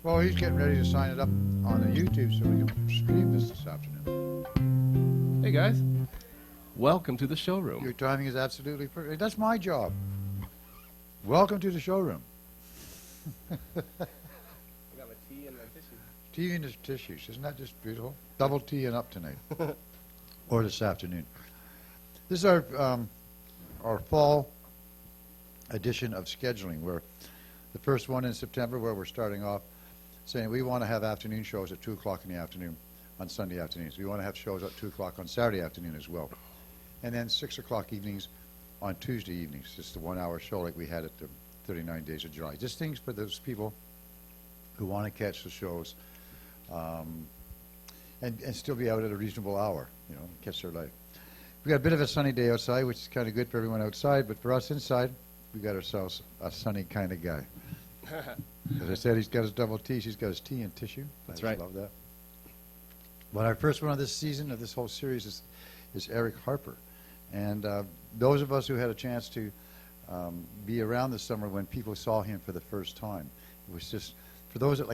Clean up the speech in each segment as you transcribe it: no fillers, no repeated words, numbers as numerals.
Well, he's getting ready to sign it up on the YouTube so we can stream this afternoon. Hey guys, welcome to the Your showroom. timing is absolutely perfect. That's my job. Welcome to the showroom. I got my tea and my tissue. Tea and his tissues. Isn't that just beautiful? Double tea and up tonight. Or this afternoon. This is our fall edition of scheduling. We're the first one in September where we're starting off saying we want to have afternoon shows at 2 o'clock in the afternoon on Sunday afternoons. We want to have shows at 2 o'clock on Saturday afternoon as well. And then 6 o'clock evenings on Tuesday evenings. Just the 1 hour show like we had at the 39 Days of July. Just things for those people who want to catch the shows and still be out at a reasonable hour, you know, catch their life. We got a bit of a sunny day outside, which is kind of good for everyone outside, but for us inside, we got ourselves a sunny kind of guy. As I said, he's got his double T. He's got his tea and tissue. That's I right. Love that. Well, our first one of this season, of this whole series, is Eric Harper. And those of us who had a chance to be around this summer when people saw him for the first time, it was just, for those that,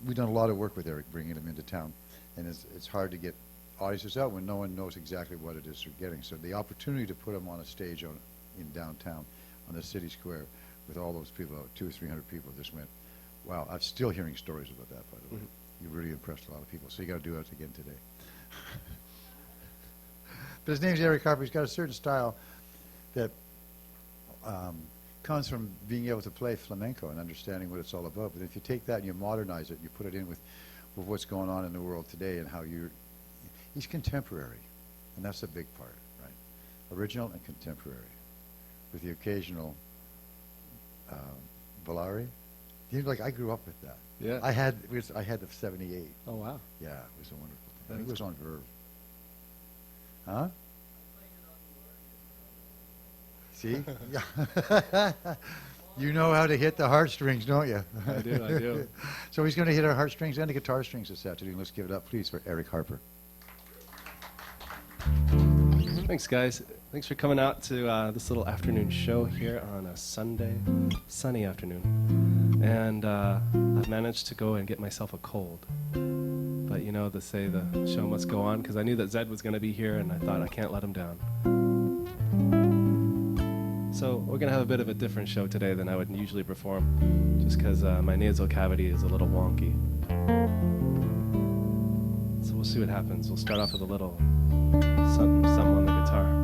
we've done a lot of work with Eric, bringing him into town. And it's hard to get audiences out when no one knows exactly what it is they're getting. So the opportunity to put him on a stage in downtown on the city square with all those people, 200 or 300 people, just went, wow. I'm still hearing stories about that, by the way. You really impressed a lot of people, so you got to do it again today. But his name's Eric Harper. He's got a certain style that comes from being able to play flamenco and understanding what it's all about. But if you take that and you modernize it, you put it in with what's going on in the world today and how he's contemporary, and that's a big part, right? Original and contemporary, with the occasional Valari. I grew up with that. Yeah. I had the 78. Oh wow. Yeah, it was a wonderful thing. It was on Verve. Huh? See? Yeah. You know how to hit the heartstrings, don't you? I do. So he's going to hit our heartstrings and the guitar strings this afternoon. Let's give it up, please, for Eric Harper. Thanks guys. Thanks for coming out to this little afternoon show here on a Sunday, sunny afternoon. And I've managed to go and get myself a cold. But you know, they say the show must go on, because I knew that Zed was going to be here, and I thought I can't let him down. So we're going to have a bit of a different show today than I would usually perform, just because my nasal cavity is a little wonky. So we'll see what happens. We'll start off with a little something on the guitar.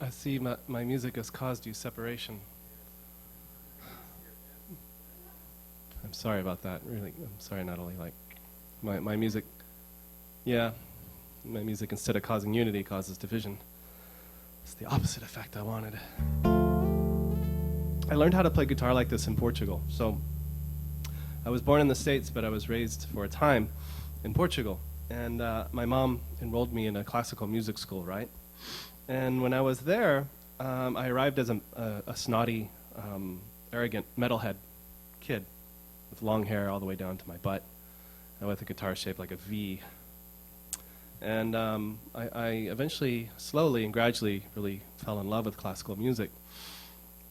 I see my music has caused you separation. I'm sorry about that. Really, I'm sorry, Natalie. Like, my music, yeah, my music instead of causing unity causes division. It's the opposite effect I wanted. I learned how to play guitar like this in Portugal. So I was born in the States, but I was raised for a time in Portugal. And my mom enrolled me in a classical music school, right? And when I was there, I arrived as a snotty, arrogant metalhead kid with long hair all the way down to my butt and with a guitar shaped like a V. And I eventually, slowly and gradually, really fell in love with classical music.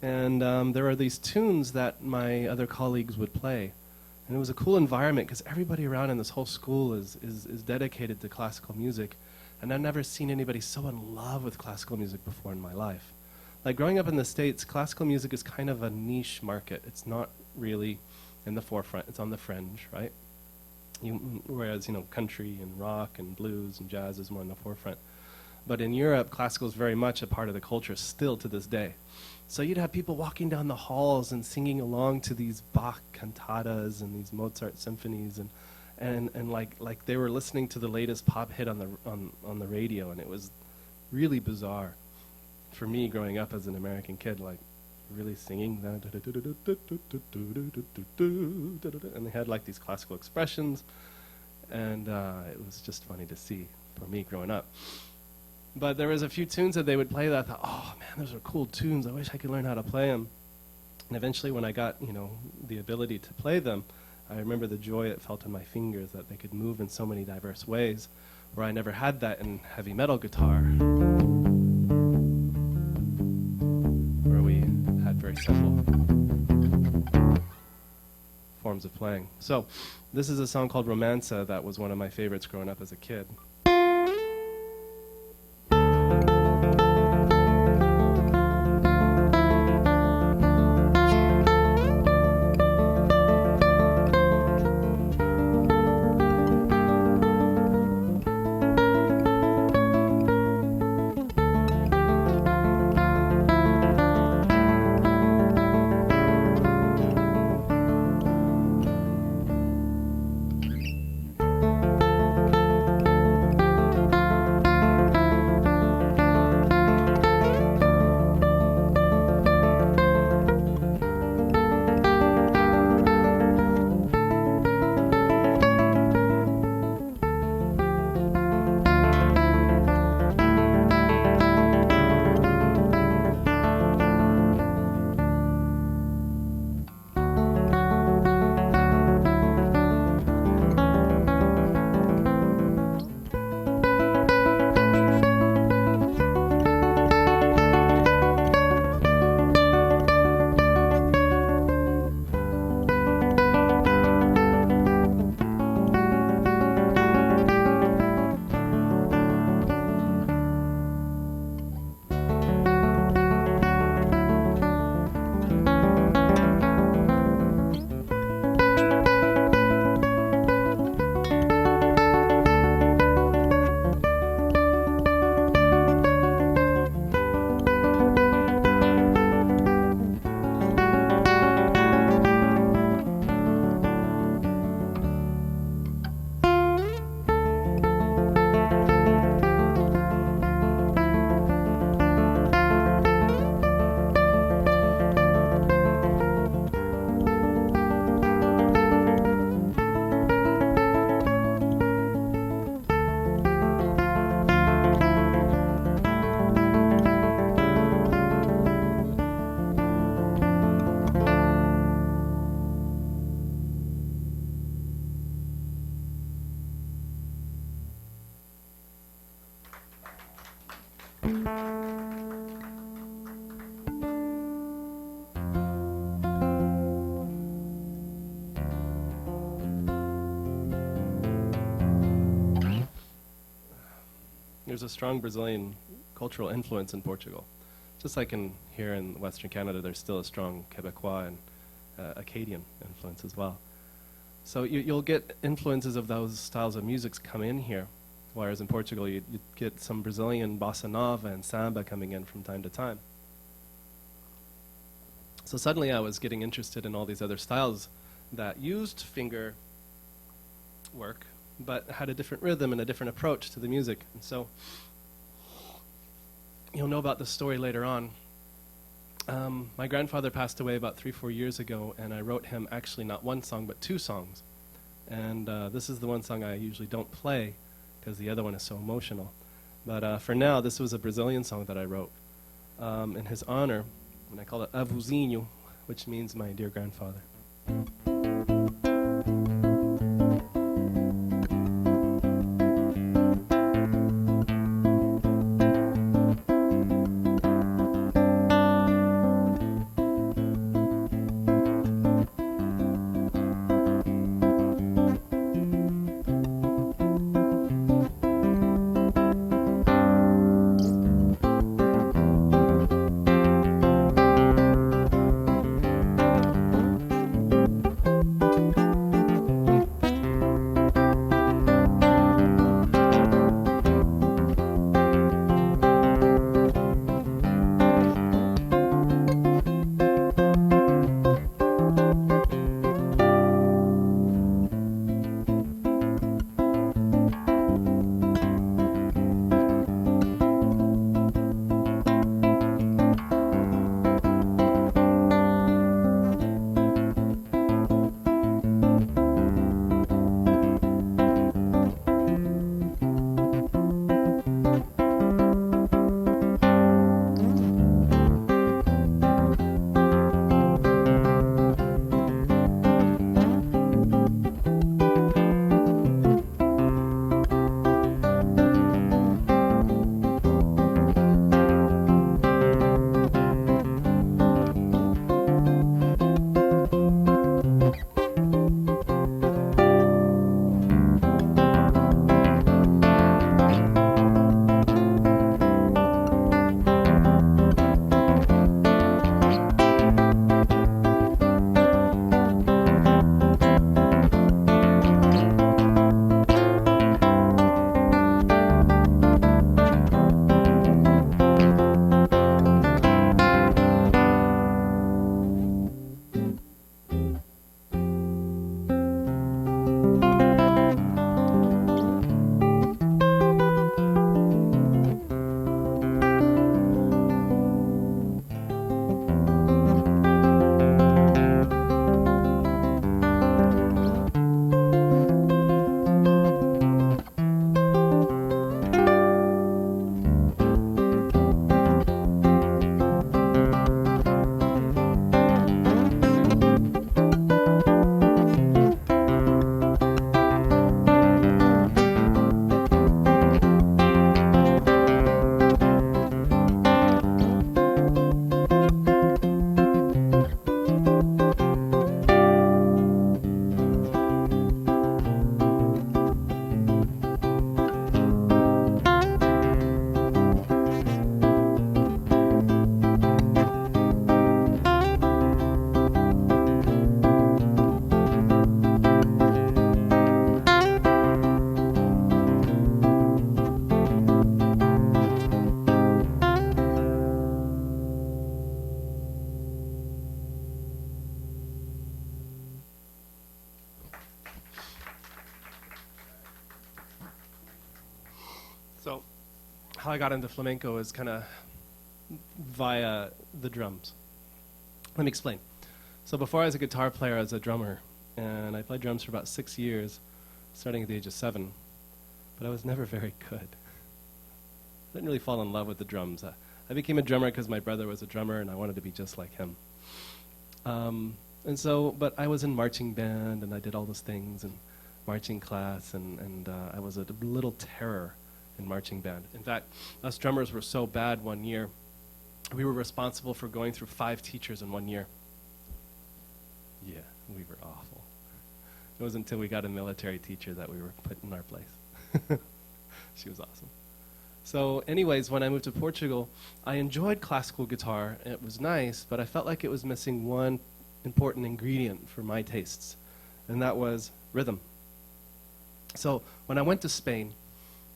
And there were these tunes that my other colleagues would play. And it was a cool environment because everybody around in this whole school is dedicated to classical music. And I've never seen anybody so in love with classical music before in my life. Like growing up in the States, classical music is kind of a niche market. It's not really in the forefront. It's on the fringe, right? Whereas, country and rock and blues and jazz is more in the forefront. But in Europe, classical is very much a part of the culture still to this day. So you'd have people walking down the halls and singing along to these Bach cantatas and these Mozart symphonies and like they were listening to the latest pop hit on the radio, and it was really bizarre for me growing up as an American kid, like really singing that, and they had like these classical expressions, and it was just funny to see for me growing up. But there was a few tunes that they would play that I thought, oh man, those are cool tunes. I wish I could learn how to play them. And eventually when I got, the ability to play them, I remember the joy it felt in my fingers that they could move in so many diverse ways, where I never had that in heavy metal guitar, where we had very simple forms of playing. So this is a song called Romanza that was one of my favorites growing up as a kid. There's a strong Brazilian cultural influence in Portugal. Just like here in Western Canada, there's still a strong Quebecois and Acadian influence as well. So you'll get influences of those styles of music come in here. whereas in Portugal you'd get some Brazilian bossa nova and samba coming in from time to time. So suddenly I was getting interested in all these other styles that used finger work, but had a different rhythm and a different approach to the music. And so you'll know about this story later on. My grandfather passed away about 3-4 years ago, and I wrote him actually not one song, but 2 songs. And this is the one song I usually don't play, because the other one is so emotional. But for now, this was a Brazilian song that I wrote in his honor, and I call it Avuzinho, which means my dear grandfather. So how I got into flamenco is kind of via the drums. Let me explain. So before I was a guitar player, I was a drummer, and I played drums for about 6 years, starting at the age of 7, but I was never very good. I didn't really fall in love with the drums. I became a drummer because my brother was a drummer, and I wanted to be just like him. But I was in marching band, and I did all those things, and marching class, and I was a little terror in marching band. In fact, us drummers were so bad one year, we were responsible for going through 5 teachers in 1 year. Yeah, we were awful. It was until we got a military teacher that we were put in our place. She was awesome. So anyways, when I moved to Portugal, I enjoyed classical guitar. It was nice, but I felt like it was missing one important ingredient for my tastes, and that was rhythm. So when I went to Spain,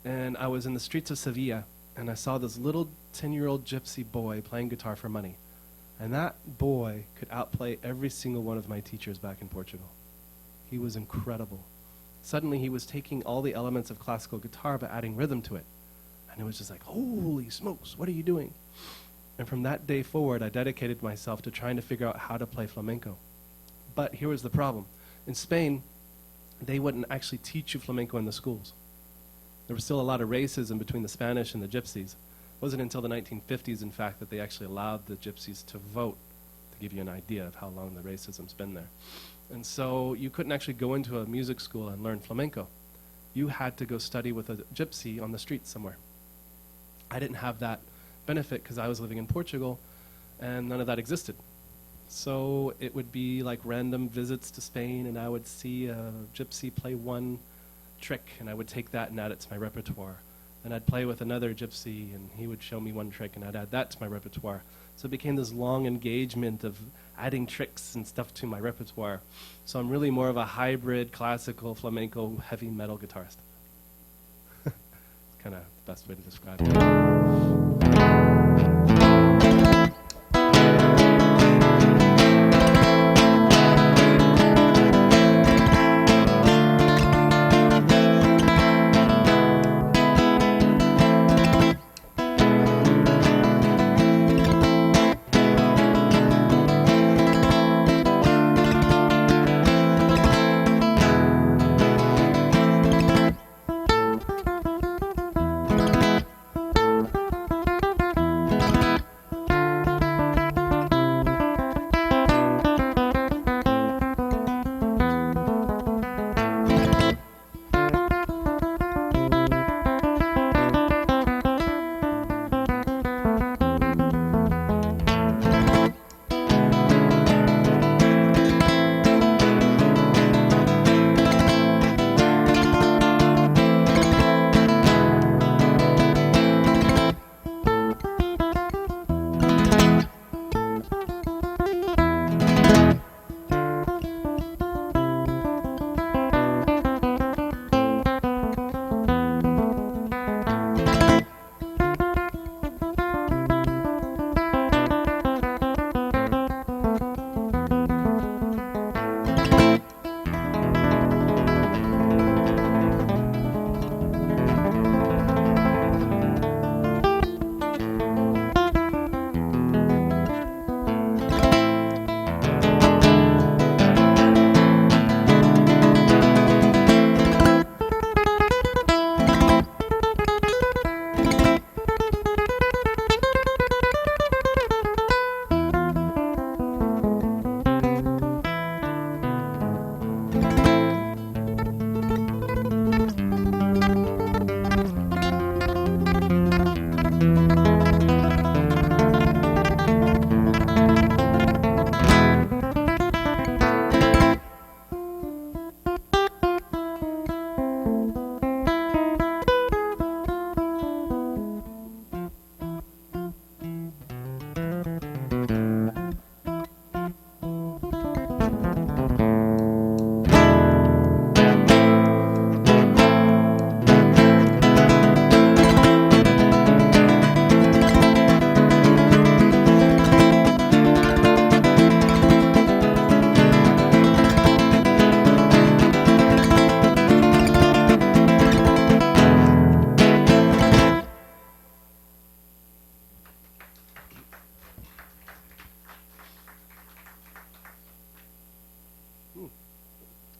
and I was in the streets of Sevilla, and I saw this little 10-year-old gypsy boy playing guitar for money. And that boy could outplay every single one of my teachers back in Portugal. He was incredible. Suddenly he was taking all the elements of classical guitar but adding rhythm to it. And it was just like, holy smokes, what are you doing? And from that day forward, I dedicated myself to trying to figure out how to play flamenco. But here was the problem. In Spain, they wouldn't actually teach you flamenco in the schools. There was still a lot of racism between the Spanish and the gypsies. It wasn't until the 1950s, in fact, that they actually allowed the gypsies to vote, to give you an idea of how long the racism's been there. And so you couldn't actually go into a music school and learn flamenco. You had to go study with a gypsy on the street somewhere. I didn't have that benefit because I was living in Portugal and none of that existed. So it would be like random visits to Spain, and I would see a gypsy play one trick, and I would take that and add it to my repertoire. And I'd play with another gypsy, and he would show me one trick, and I'd add that to my repertoire. So it became this long engagement of adding tricks and stuff to my repertoire. So I'm really more of a hybrid classical flamenco heavy metal guitarist. It's kind of the best way to describe it.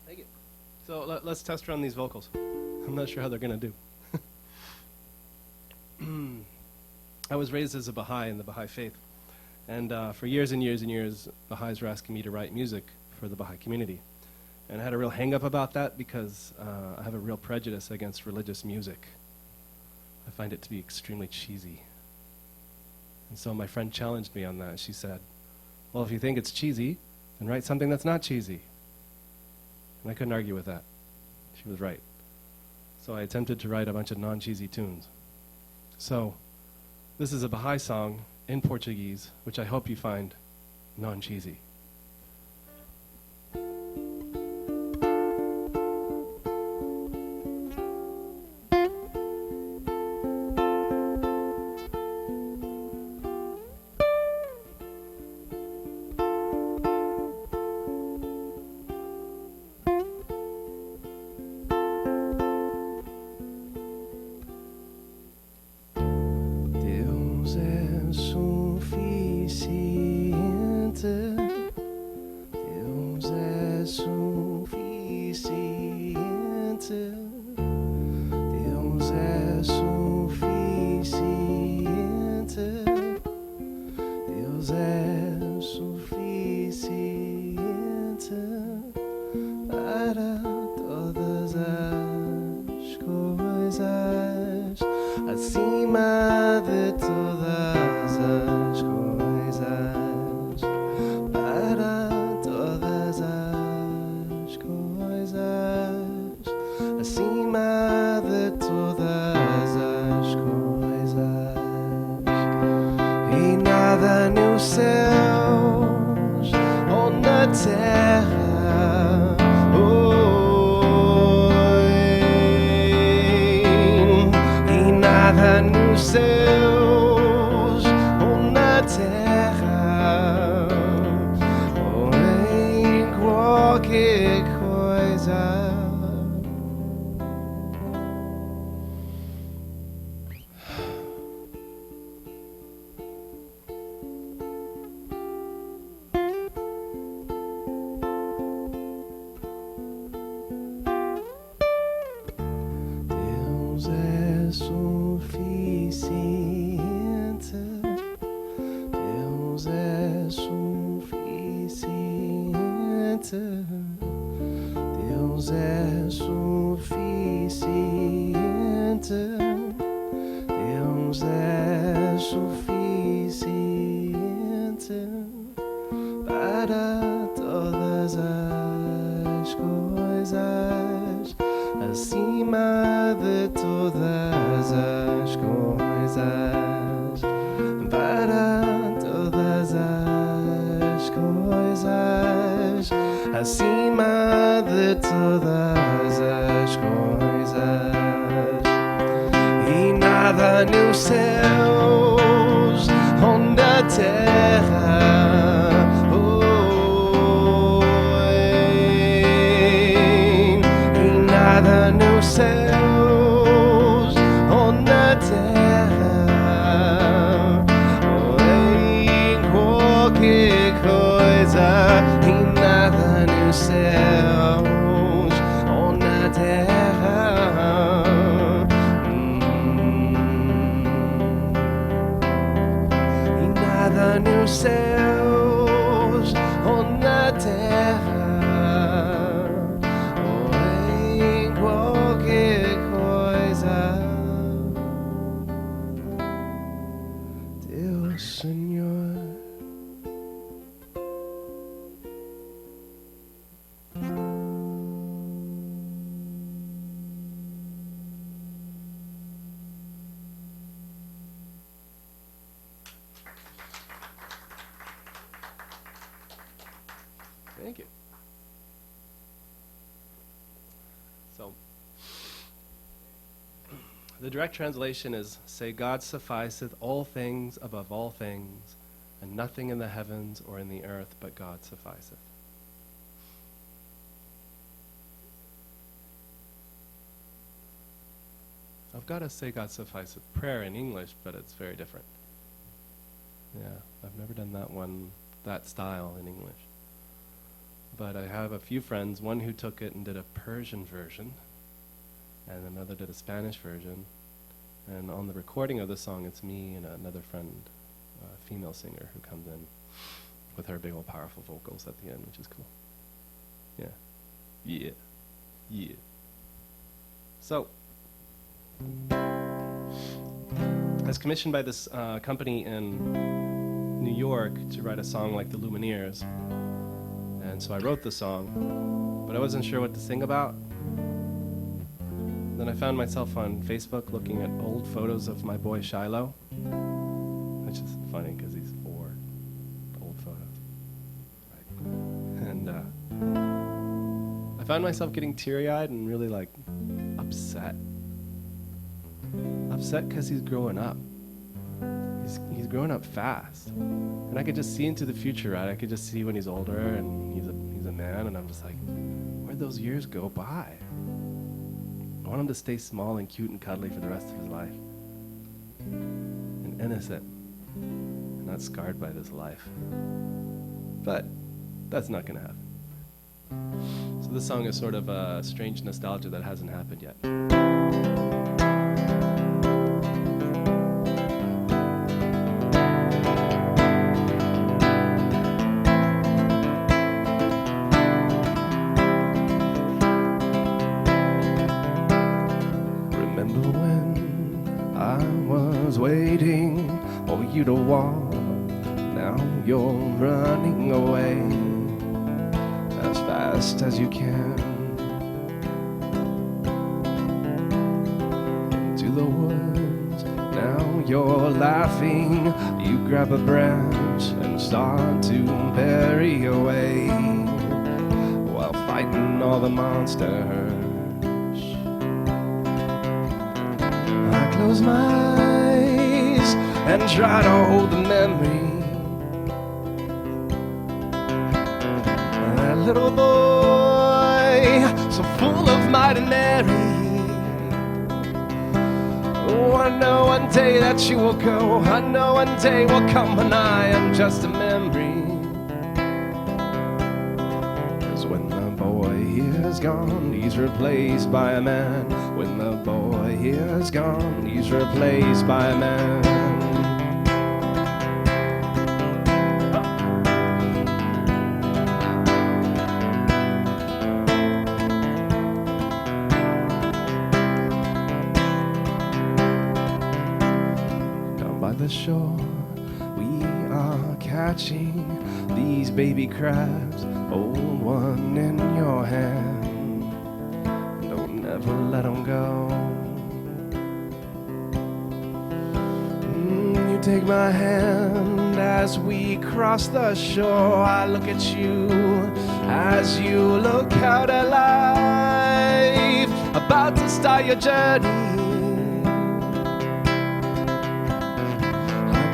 Thank you. So let's test run these vocals. I'm not sure how they're going to do. I was raised as a Baha'i in the Baha'i faith. And for years and years and years, Baha'is were asking me to write music for the Baha'i community. And I had a real hang-up about that because I have a real prejudice against religious music. I find it to be extremely cheesy. And so my friend challenged me on that. She said, well, if you think it's cheesy, then write something that's not cheesy. And I couldn't argue with that. She was right. So I attempted to write a bunch of non-cheesy tunes. So this is a Baha'i song in Portuguese, which I hope you find non-cheesy. suficiente. Deus é suficiente. Deus é suficiente para todas as coisas, acima de todas as coisas, para todas as coisas, acima de todas as coisas. E nada nos céus ou na terra, e nada nos céus ou na terra, ou em qualquer coisa. Deus é suficiente. Deus é suficiente. Deus é suficiente. Deus é suficiente para todas as coisas, acima de todas as coisas, para todas as coisas, acima de todas as coisas. E nada nos céus ou na terra, e nada nos céus ou na terra, ou em qualquer coisa, e nada nos céus ou na terra, e nada nos céus ou na terra, ou em qualquer coisa. Deus, Senhor. Thank you. So, the direct translation is, say, God sufficeth all things above all things, and nothing in the heavens or in the earth but God sufficeth. I've got to say God sufficeth prayer in English, but it's very different. Yeah, I've never done that one, that style in English. But I have a few friends, one who took it and did a Persian version, and another did a Spanish version. And on the recording of the song, it's me and another friend, a female singer, who comes in with her big old powerful vocals at the end, which is cool. Yeah. Yeah. Yeah. So, I was commissioned by this company in New York to write a song like the Lumineers. And so I wrote the song, but I wasn't sure what to sing about. Then I found myself on Facebook looking at old photos of my boy Shiloh, which is funny because he's 4, old photos. Right. And I found myself getting teary-eyed and really like upset. Upset because he's growing up. He's growing up fast. And I could just see into the future, right? I could just see when he's older and he's a man, and I'm just like, where'd those years go by? I want him to stay small and cute and cuddly for the rest of his life. And innocent. And not scarred by this life. But that's not gonna happen. So this song is sort of a strange nostalgia that hasn't happened yet. Remember when I was waiting for you to walk? Now you're running away as fast as you can into the woods. Now you're laughing. You grab a branch and start to bury away while fighting all the monsters. I close my eyes and try to hold the memory. That little boy, so full of might and daring. Oh, I know one day that you will go. I know one day will come when I am just a memory. 'Cause when the boy is gone, he's replaced by a man. When the boy is gone, he's replaced by a man. The shore, we are catching these baby crabs. Hold one in your hand, don't ever let them go. You take my hand as we cross the shore. I look at you as you look out at life, about to start your journey.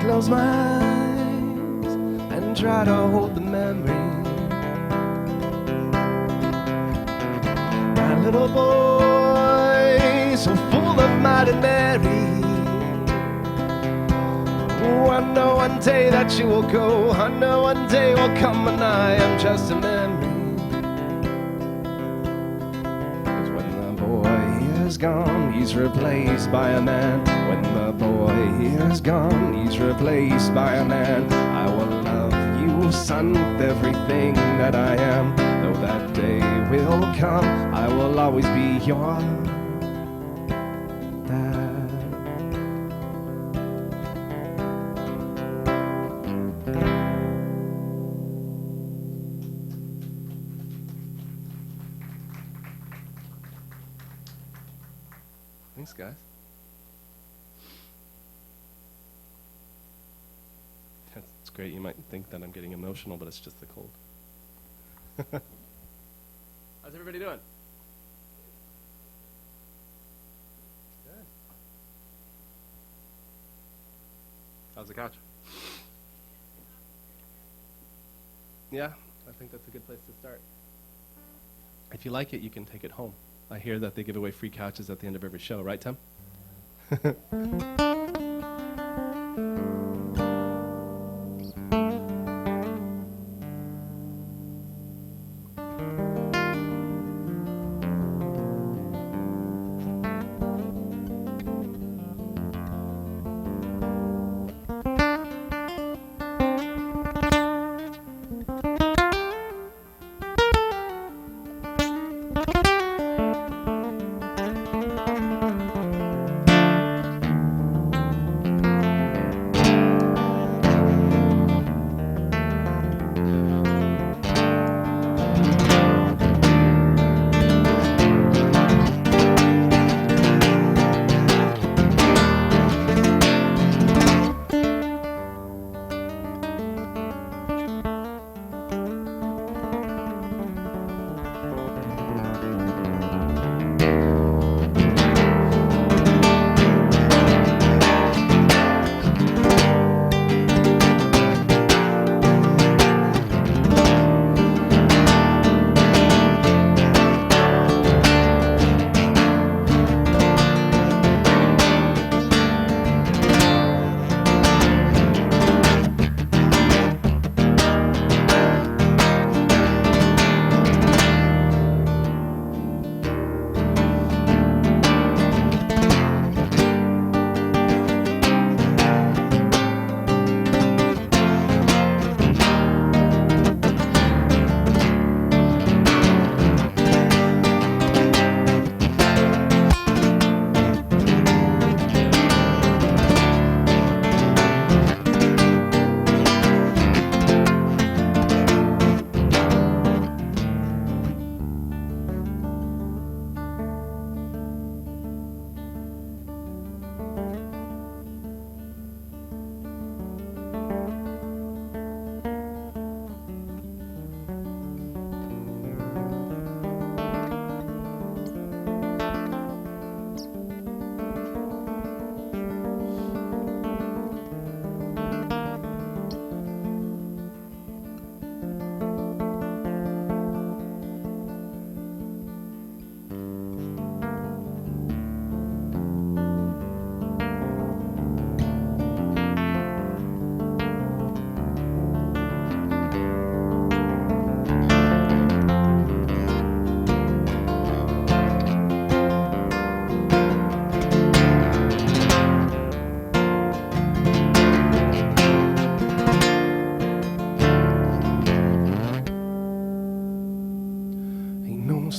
Close my eyes and try to hold the memory. My little boy, so full of might and Mary. Oh, I know one day that you will go. I know one day will come when I am just a memory. 'Cause when the boy is gone, he's replaced by a man. When the boy is gone, he's replaced by a man. I will love you, son, with everything that I am. Though that day will come, I will always be your dad. Thanks, guys. That's great. You might think that I'm getting emotional, but it's just the cold. How's everybody doing? Good. How's the couch? Yeah, I think that's a good place to start. If you like it, you can take it home. I hear that they give away free couches at the end of every show, right, Tim?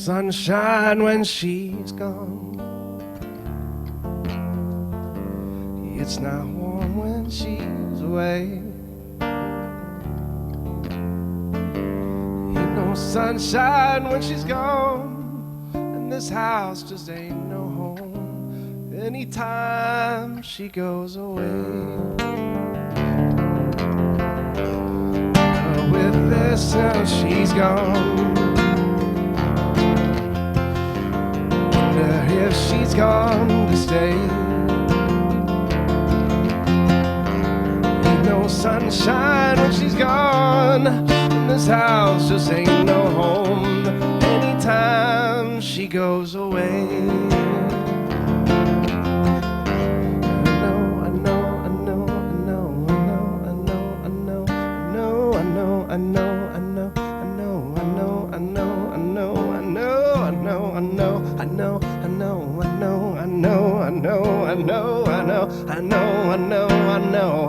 sunshine when she's gone. It's not warm when she's away. Ain't no sunshine when she's gone, and this house just ain't no home anytime she goes away. With this till she's gone, wonder if she's gone to stay. Ain't no sunshine when she's gone, and this house just ain't no home anytime she goes away. I know,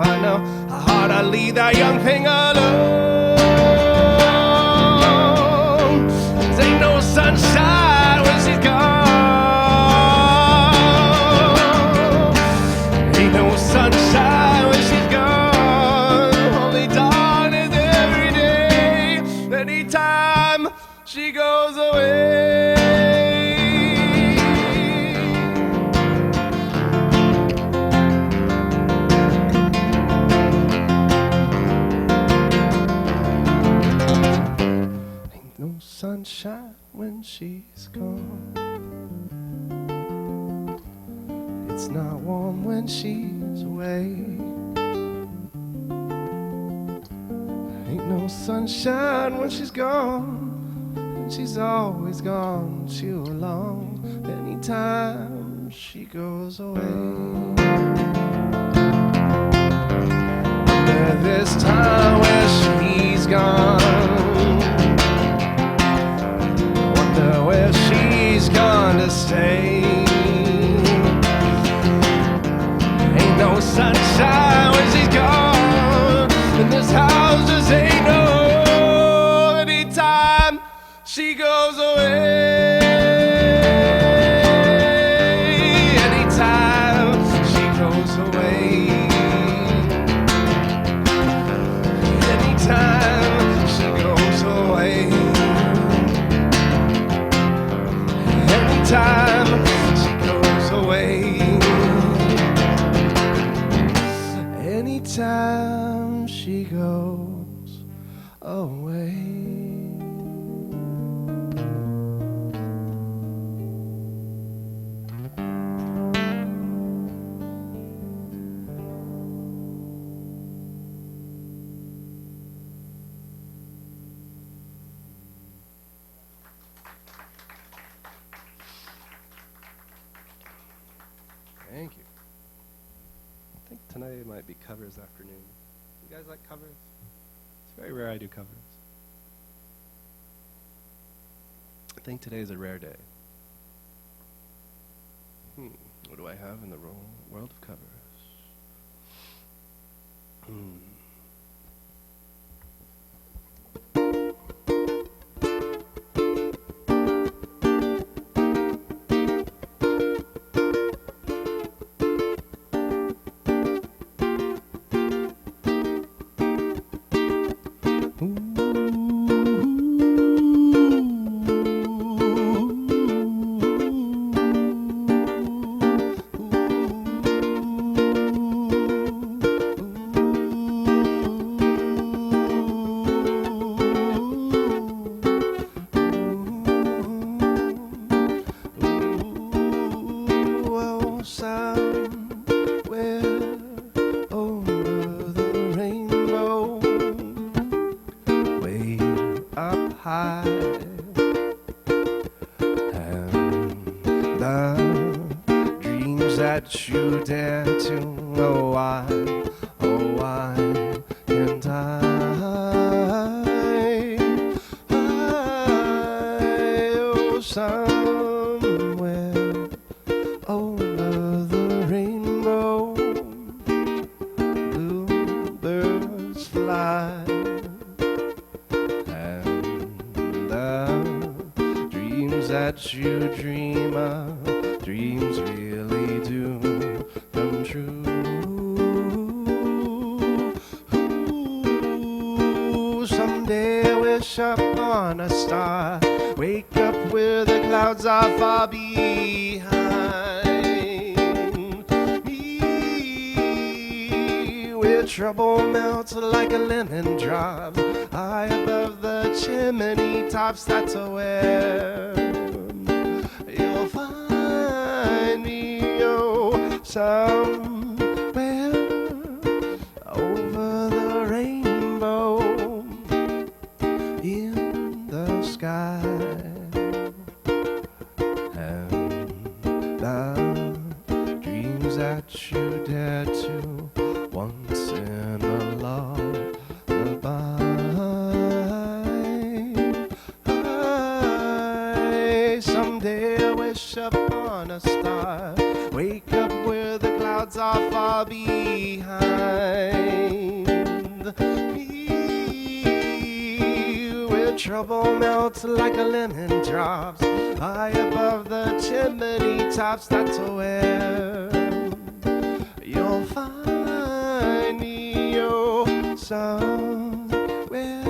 how hard I leave that young thing alone. There ain't no sunshine when she's gone. Ain't no sunshine when she's gone. Only dawn is every day, anytime she goes away. Sunshine when she's gone. It's not warm when she's away. Ain't no sunshine when she's gone, and she's always gone too long anytime she goes away. But this time when she's gone, where she's gonna stay. Ain't no sunshine when she's gone, and this house just ain't no anytime she goes away. Anytime she goes away. Anytime she goes away. Time she goes away. Anytime she goes away. Thank you. I think tonight might be covers afternoon. You guys like covers? It's very rare I do covers. I think today is a rare day. What do I have in the world of covers? That you dare to, oh why can't oh somewhere over the rainbow, bluebirds fly, and the dreams that you dream of, dreams really do come true. Ooh, someday I wish upon a star, wake up where the clouds are far behind me, where trouble melts like a lemon drop, high above the chimney tops. That's where you'll find me, oh, somewhere over the rainbow in the sky. And the dreams that you dared to once in a lullaby, someday I wish upon a star, wake up where the clouds are far behind me, where trouble melts like a lemon drops, high above the chimney tops. That's where you'll find me, oh, somewhere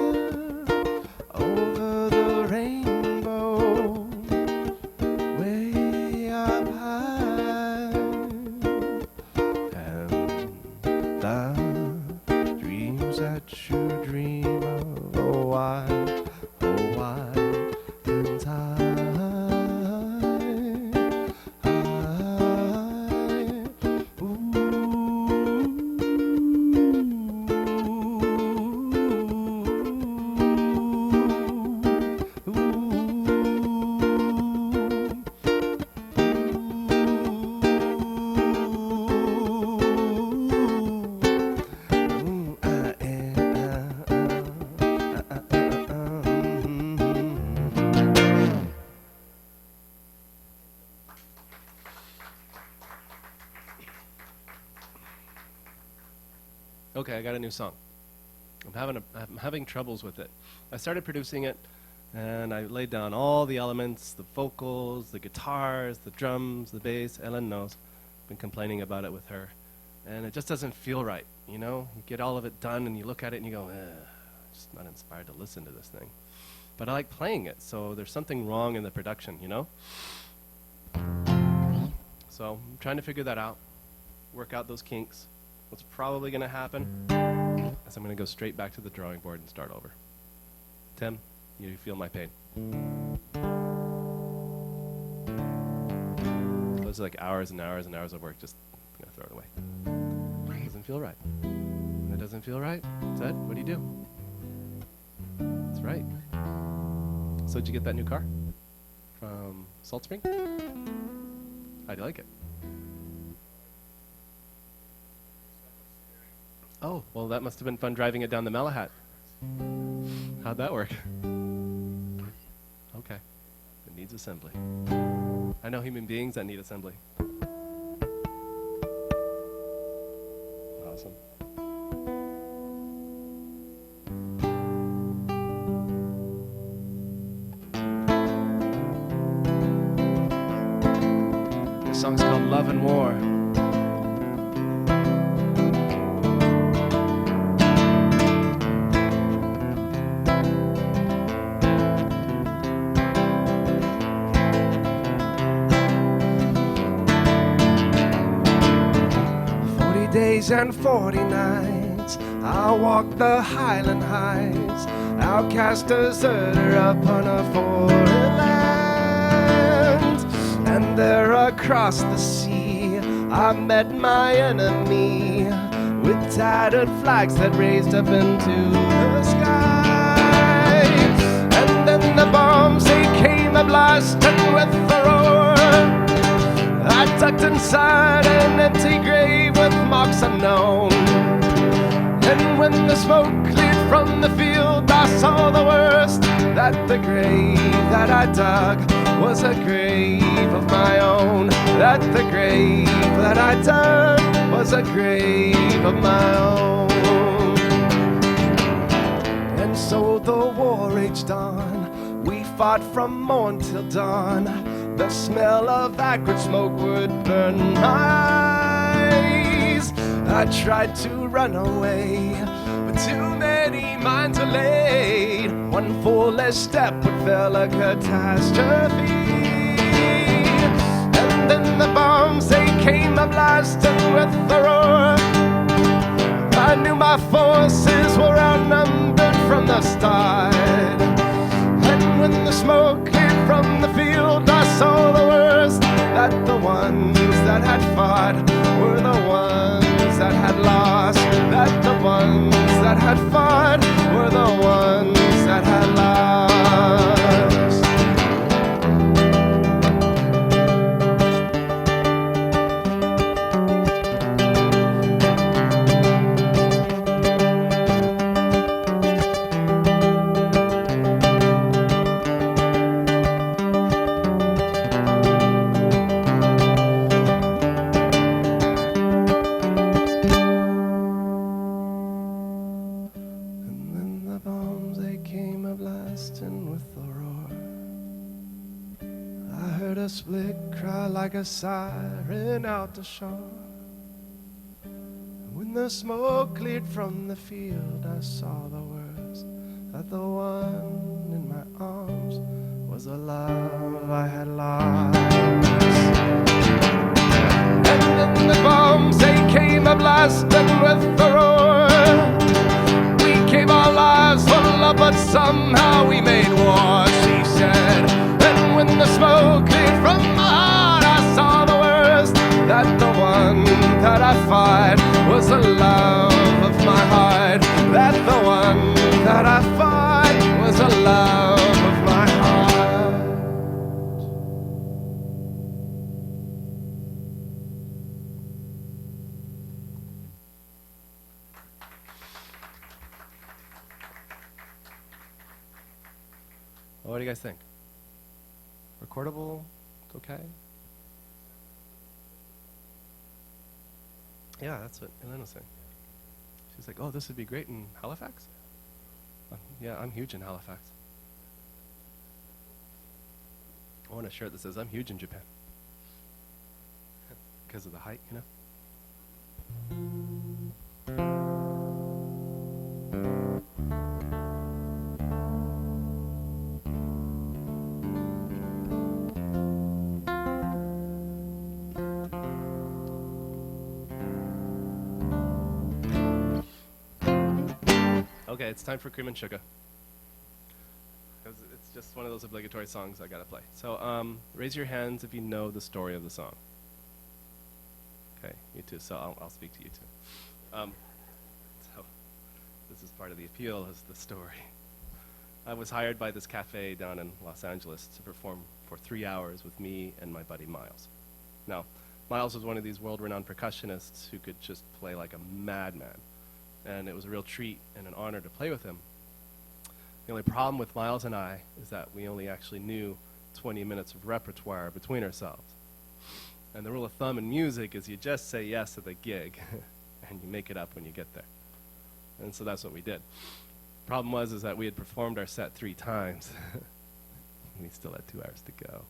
over the rainbow, way up high. And the dreams that you dream of, oh why can't I? Okay, I got a new song. I'm having troubles with it. I started producing it, and I laid down all the elements, the vocals, the guitars, the drums, the bass. Ellen knows. I've been complaining about it with her. And it just doesn't feel right, you know? You get all of it done, and you look at it, and you go, just not inspired to listen to this thing. But I like playing it, so there's something wrong in the production, you know? So I'm trying to figure that out, work out those kinks. What's probably going to happen is I'm going to go straight back to the drawing board and start over. Tim, you feel my pain. Those are like hours and hours and hours of work, just going to throw it away. It doesn't feel right. When it doesn't feel right, Ted, what do? That's right. So did you get that new car from Salt Spring? How do you like it? Oh, well, that must have been fun driving it down the Malahat. How'd that work? Okay. It needs assembly. I know human beings that need assembly. Awesome. This song's called Love and War. 40 days and 40 nights, I'll walk the Highland Heights, outcast deserter upon a foreign land. And there across the sea, I met my enemy, with tattered flags that raised up into the sky. And then the bombs, they came a-blast, and with a roar, I tucked inside an empty grave with marks unknown. And when the smoke cleared from the field, I saw the worst, that the grave that I dug was a grave of my own. That the grave that I dug was a grave of my own. And so the war raged on. We fought from morn till dawn. The smell of acrid smoke would burn my eyes. I tried to run away, but too many minds are laid. One foolish step would fell a catastrophe. And then the bombs, they came a-blasting with a roar. I knew my forces were outnumbered from the start. And when the smoke cleared from the field, I saw the worst, that the ones that had fought were the ones that had lost. That the ones that had fought were the ones that had lost. Split cry like a siren out the shore. When the smoke cleared from the field, I saw the worst, that the one in my arms was a love I had lost. And then the bombs, they came a-blasting with a roar. We gave our lives for love, but somehow we made war, she said. And when the smoke cleared from my heart, I saw the worst, that the one that I fought was the love of my heart. That the one that I fought was the love of my heart. Well, what do you guys think? Recordable? It's okay? Yeah, that's what Elena was saying. She's like, oh, this would be great in Halifax? Yeah, I'm huge in Halifax. I want a shirt that says, I'm huge in Japan. Because of the height, you know? Okay, it's time for Cream and Sugar. Because it's just one of those obligatory songs I gotta play. So, raise your hands if you know the story of the song. Okay, you too. So I'll speak to you too. So this is part of the appeal, is the story. I was hired by this cafe down in Los Angeles to perform for 3 hours with me and my buddy Miles. Now, Miles was one of these world-renowned percussionists who could just play like a madman. And it was a real treat and an honor to play with him. The only problem with Miles and I is that we only actually knew 20 minutes of repertoire between ourselves. And the rule of thumb in music is you just say yes to the gig, and you make it up when you get there. And so that's what we did. Problem was is that we had performed our set 3 times, and we still had 2 hours to go.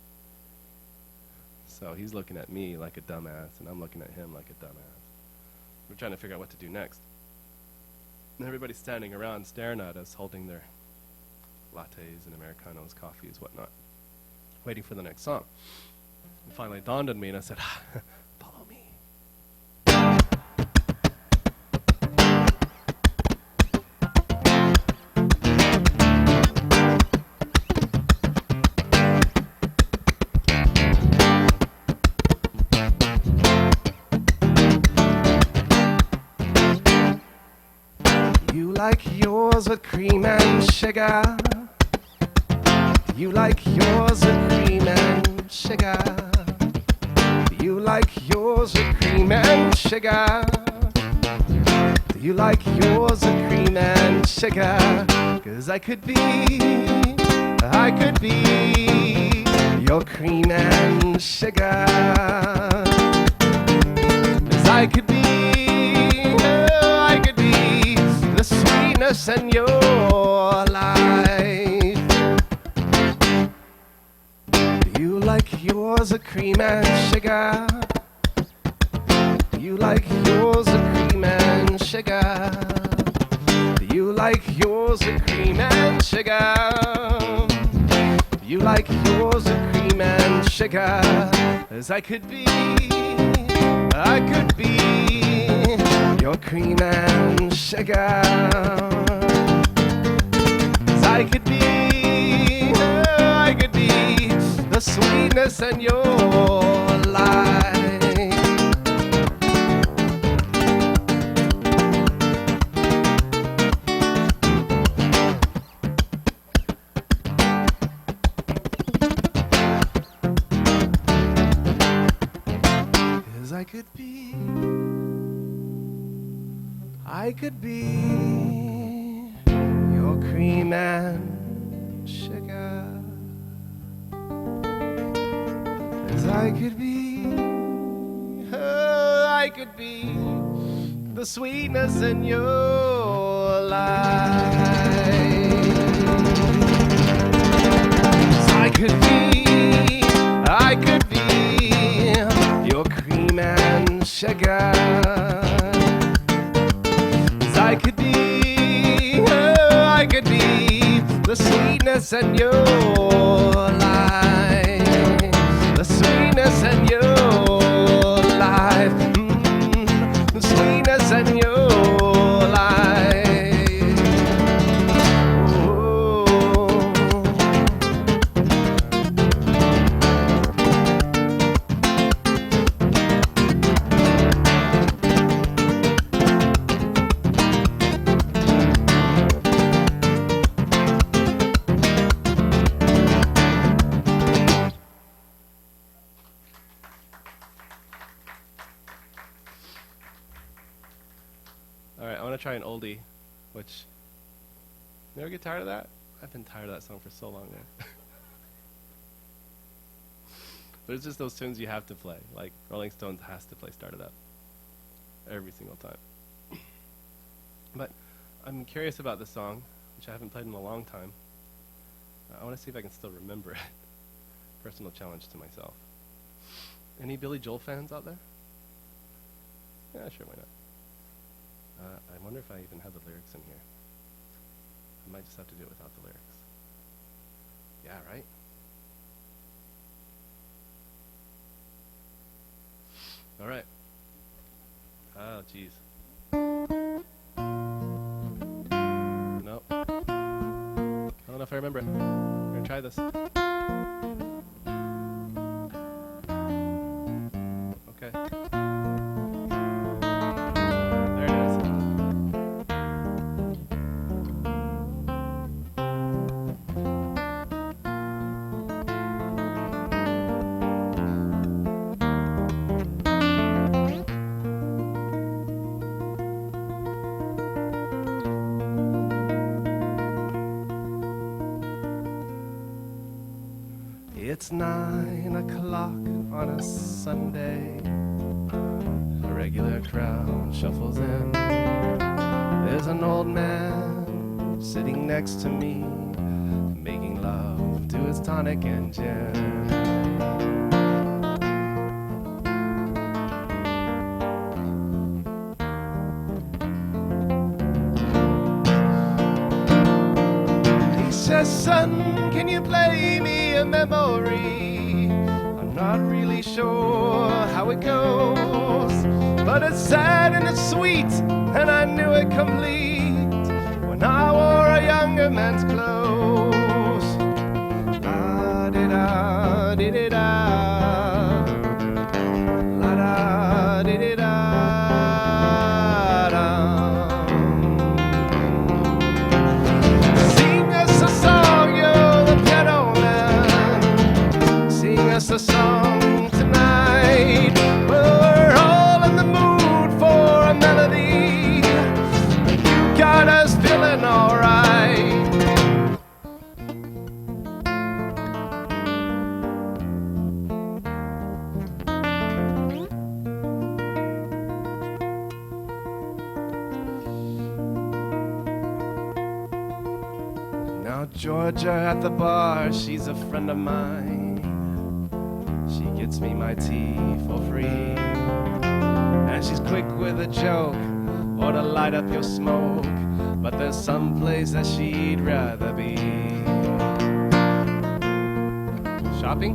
So he's looking at me like a dumbass, and I'm looking at him like a dumbass. We're trying to figure out what to do next. And everybody's standing around staring at us, holding their lattes and Americanos, coffees, whatnot, waiting for the next song. And finally it dawned on me, and I said, follow me. You like yours with cream and sugar. You like yours with cream and sugar. You like yours with cream and sugar. You like yours with cream and sugar. 'Cause I could be your cream and sugar. 'Cause I could be the sweetness in your life. yours a cream and sugar? Do you like yours a cream and sugar? Do you like yours a cream and sugar? Do you like yours a cream and sugar? As I could be your cream and sugar. As I could be the sweetness in your life. As I could be your cream and sugar. As I could be the sweetness in your life. As I could be your cream and sugar. As I could be the sweetness in your life. The sweetness in your life. The sweetness in your life. Oh. All right, I want to try an oldie, which, you ever get tired of that? I've been tired of that song for so long now. But it's just those tunes you have to play, like Rolling Stones has to play Start It Up every single time. But I'm curious about this song, which I haven't played in a long time. I want to see if I can still remember it. Personal challenge to myself. Any Billy Joel fans out there? Yeah, sure, why not? I wonder if I even have the lyrics in here. I might just have to do it without the lyrics. Yeah, right? All right. Oh, jeez. Nope. I don't know if I remember it. We're gonna try this. Okay. There it is. It's 9 o'clock on a Sunday. A regular crowd shuffles in. There's an old man sitting next to me, making love to his tonic and gin. He says, son, can you play me a memory? I'm not really sure how it goes, but it's sad and it's sweet, and I knew it complete when I wore a younger man's clothes. La-di-da-di-di-da, la-da-di-di-da-da. Sing us a song, you're the piano man. Sing us a song tonight. Well, we're all in the mood for a melody. You got us feeling alright. Now Georgia at the bar, she's a friend of mine. She She gets me my tea for free. And she's quick with a joke or to light up your smoke. But there's some place that she'd rather be. Shopping?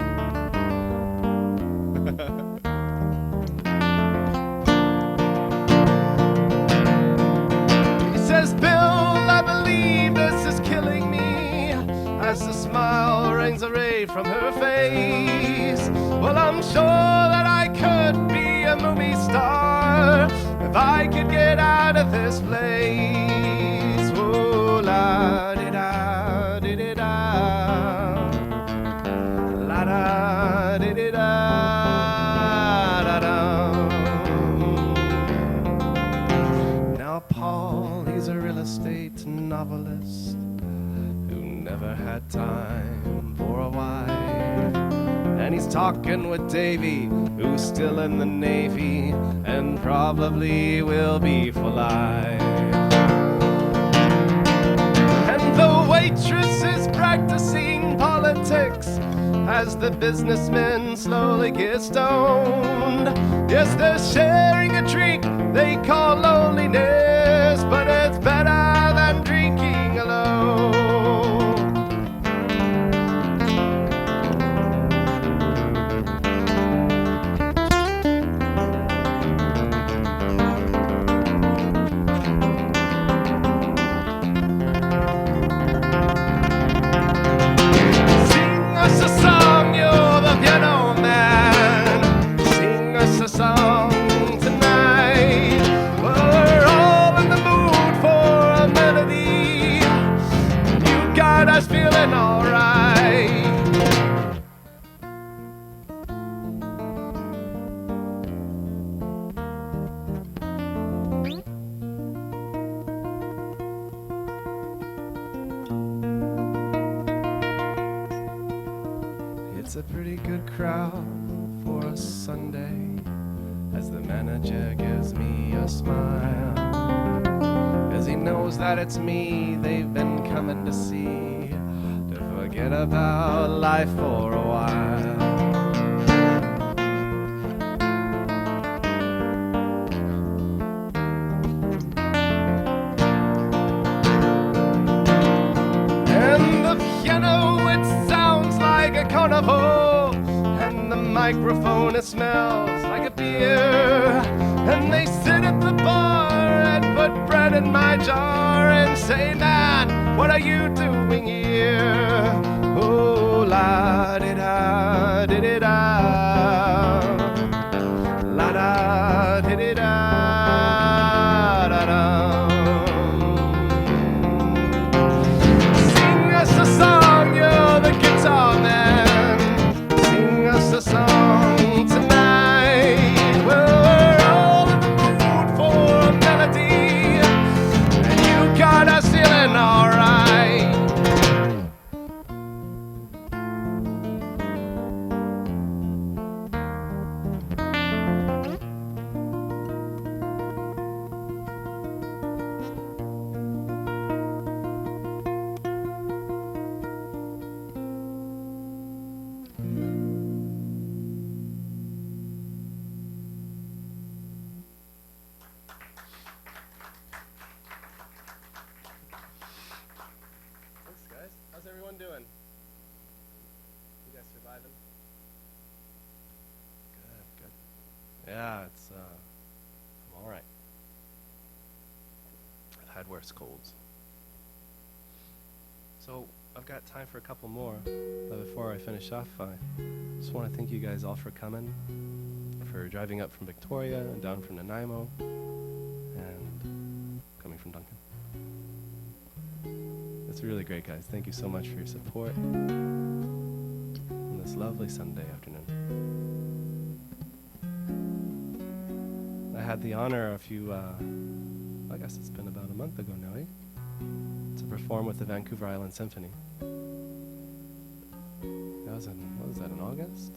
He says, Bill, I believe this is killing me, as the smile rings away from her face. Well, I'm sure that I could be a movie star if I could get out of this place. Oh, la di da di di da, la da di di da da. Now Paul, he's a real estate novelist who never had time for a wife. And he's talking with Davy, who's still in the Navy and probably will be for life. And the waitress is practicing politics as the businessmen slowly get stoned. Yes, they're sharing a drink they call loneliness, but it's better than drinking alone. Feeling alright. It's a pretty good crowd for a Sunday, as the manager gives me a smile, as he knows that it's me they've been coming to see, forget about life for a while. And the piano, it sounds like a carnival, and the microphone, it smells like a beer. And they sit at the bar and put bread in my jar and say, man, what are you doing here? Oh, la di da di di da, la da di di da da da. Sing us a song, you're the guitar man. Sing us a song tonight. Well, we're all in the mood for a melody, and you got us feeling alright. Thanks, guys. How's everyone doing? You guys surviving? Good, good. Yeah, I'm all right. I've had worse colds. So I've got time for a couple more, but before I finish off, I just want to thank you guys all for coming, for driving up from Victoria and down from Nanaimo, and coming from Duncan. It's really great, guys. Thank you so much for your support on this lovely Sunday afternoon. I had the honor a few, I guess it's been about a month ago now, to perform with the Vancouver Island Symphony. That was in, what was that, in August?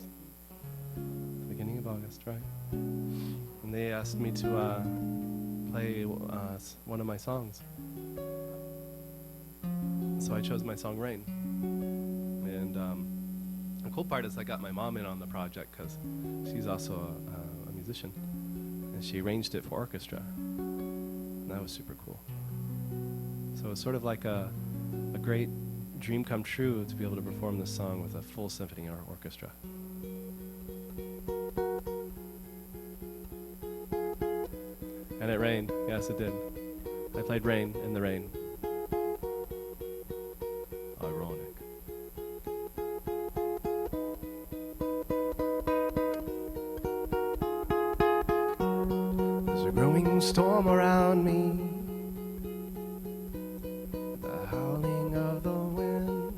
The beginning of August, right? And they asked me to play one of my songs. So I chose my song Rain. And The cool part is I got my mom in on the project because she's also a musician, and she arranged it for orchestra. And that was super cool. So it's sort of like a great dream come true to be able to perform this song with a full symphony orchestra. And it rained. Yes, it did. I played Rain in the Rain. Ironic. There's a growing storm around me. The howling of the wind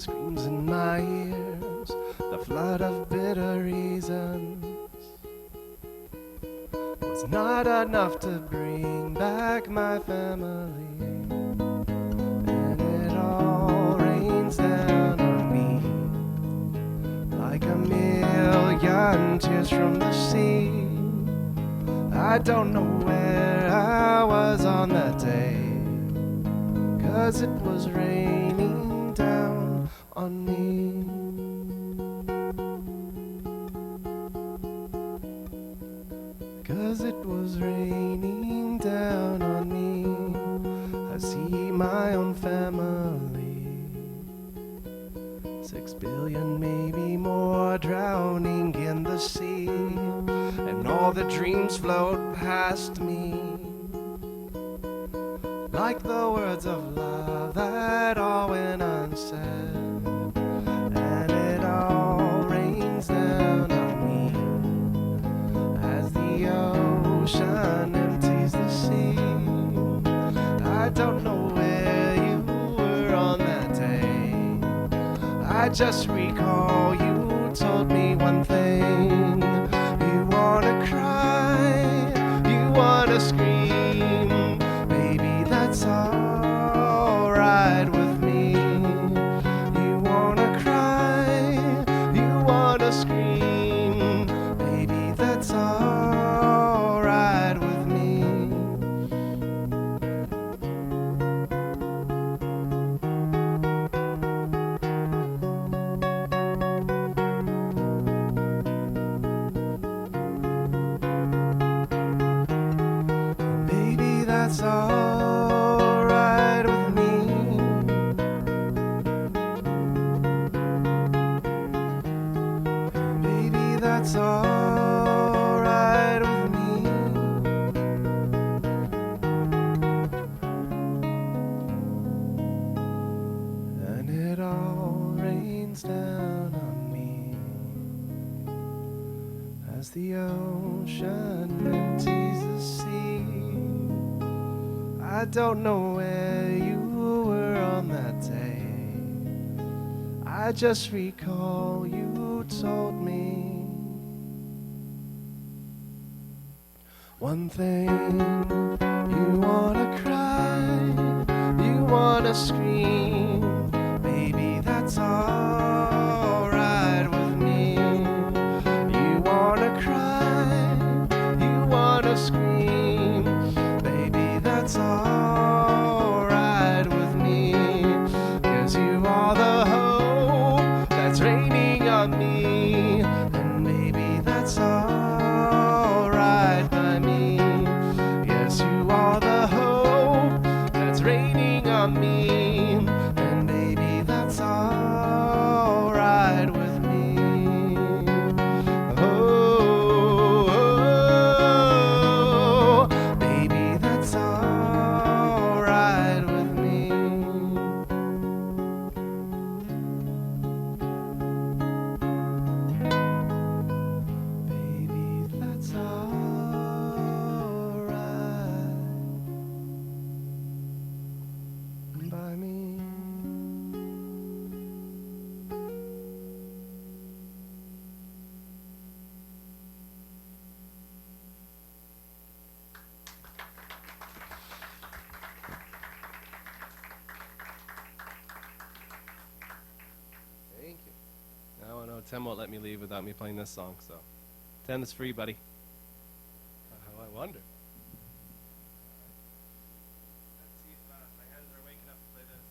screams in my ears. The flood of bitter reasons was not enough to bring back my family. And it all rains down on me like a million tears from the sea. I don't know where I was on that day, 'cause it was raining down on me. 'Cause it was raining down on me. I see my own family, 6 billion, maybe more, drowning in the sea. And all the dreams float past me like the words of love that all went unsaid. And it all rains down on me as the ocean empties the sea. I don't know where you were on that day. I just recall you told me one thing. You wanna cry, you wanna scream. Baby, that's alright with me. You wanna cry, you wanna scream. Baby, that's alright with me. Baby, that's alright with me. Baby, that's alright with me. And it all rains down on me as the ocean empties the sea. I don't know where you were on that day. I just recall you told me one thing. You wanna cry, you wanna scream. Baby, that's alright with me. You wanna cry, you wanna scream. Baby, that's alright with me. 'Cause you are the hope that's raining on me. And maybe that's alright by me. Yes, you are the hope that's raining on me. And maybe that's alright with me. Oh, baby, that's alright with me. Baby, that's alright by me. Thank you. Now I know Tim won't let me leave without me playing this song, so Tim, it's free, buddy. How I wonder. Let's see if my hands are waking up to play this.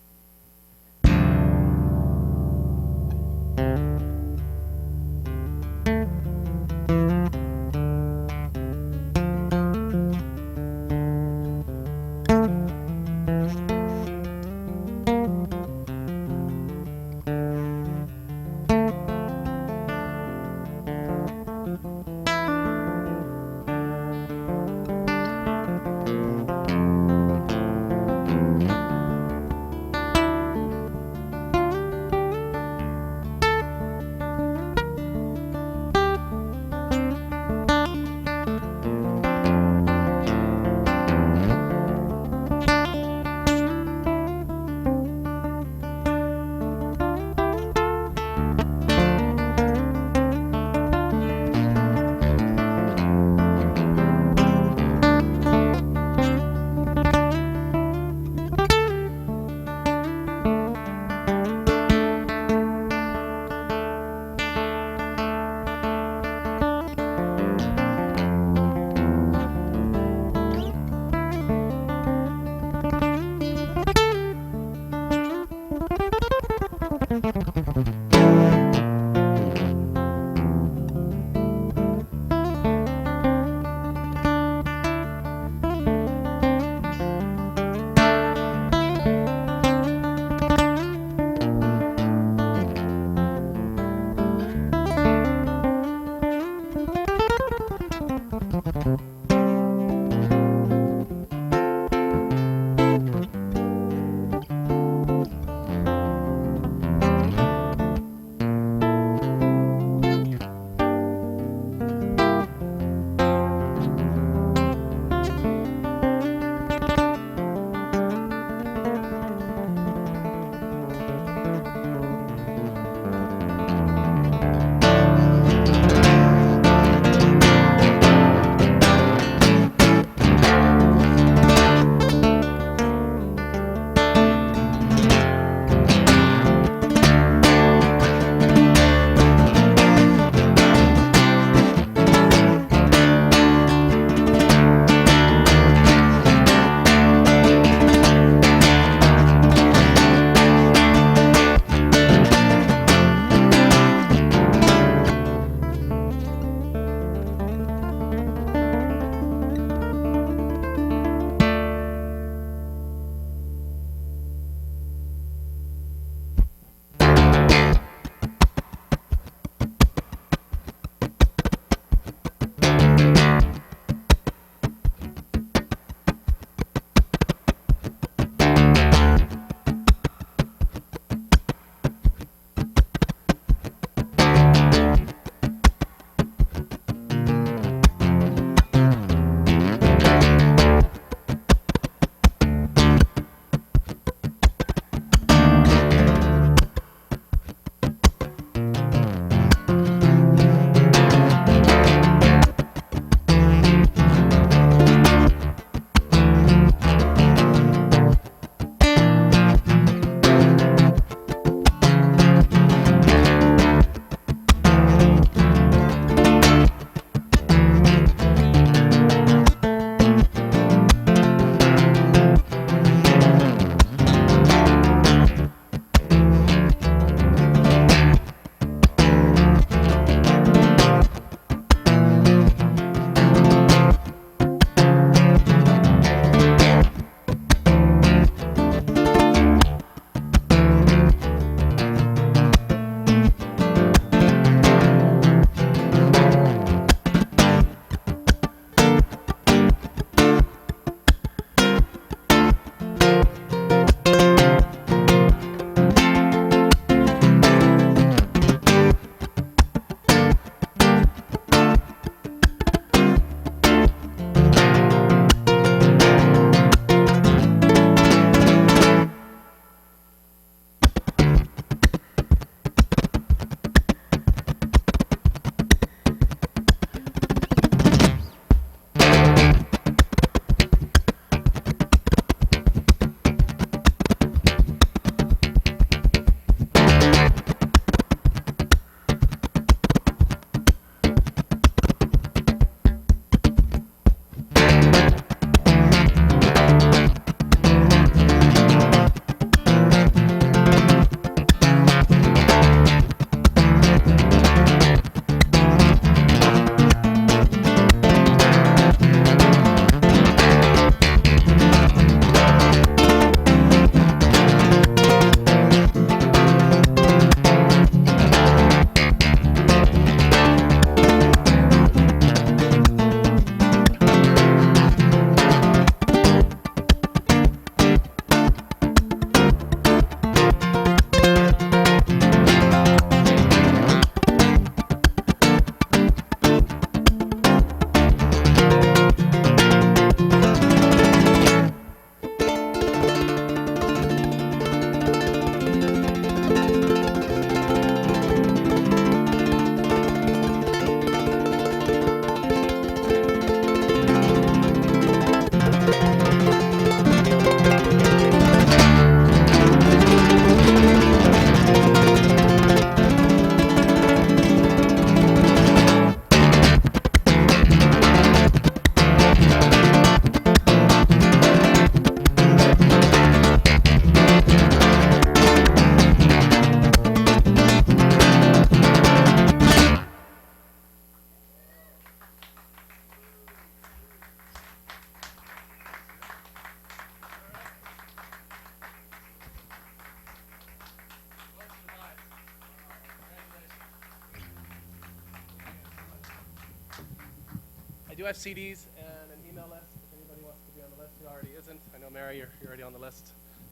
I do have CDs and an email list. If anybody wants to be on the list who already isn't, I know Mary, you're already on the list,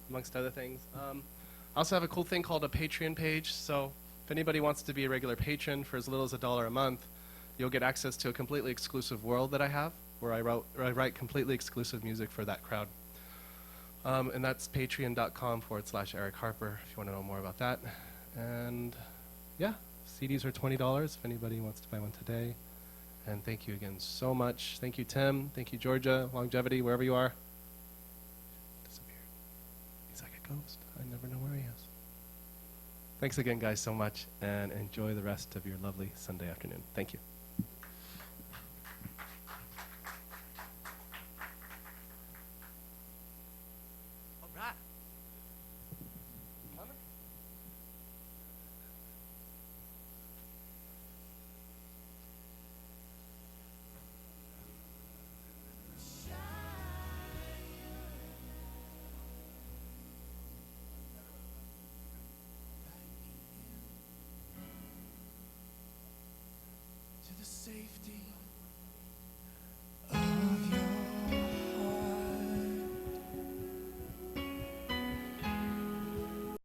amongst other things. I also have a cool thing called a Patreon page. So if anybody wants to be a regular patron for as little as $1 a month, you'll get access to a completely exclusive world that I have, where I write completely exclusive music for that crowd. And that's patreon.com/Eric Harper if you want to know more about that. And yeah, CDs are $20 if anybody wants to buy one today. And thank you again so much. Thank you, Tim. Thank you, Georgia. Longevity, wherever you are. Disappeared. He's like a ghost. I never know where he is. Thanks again, guys, so much. And enjoy the rest of your lovely Sunday afternoon. Thank you.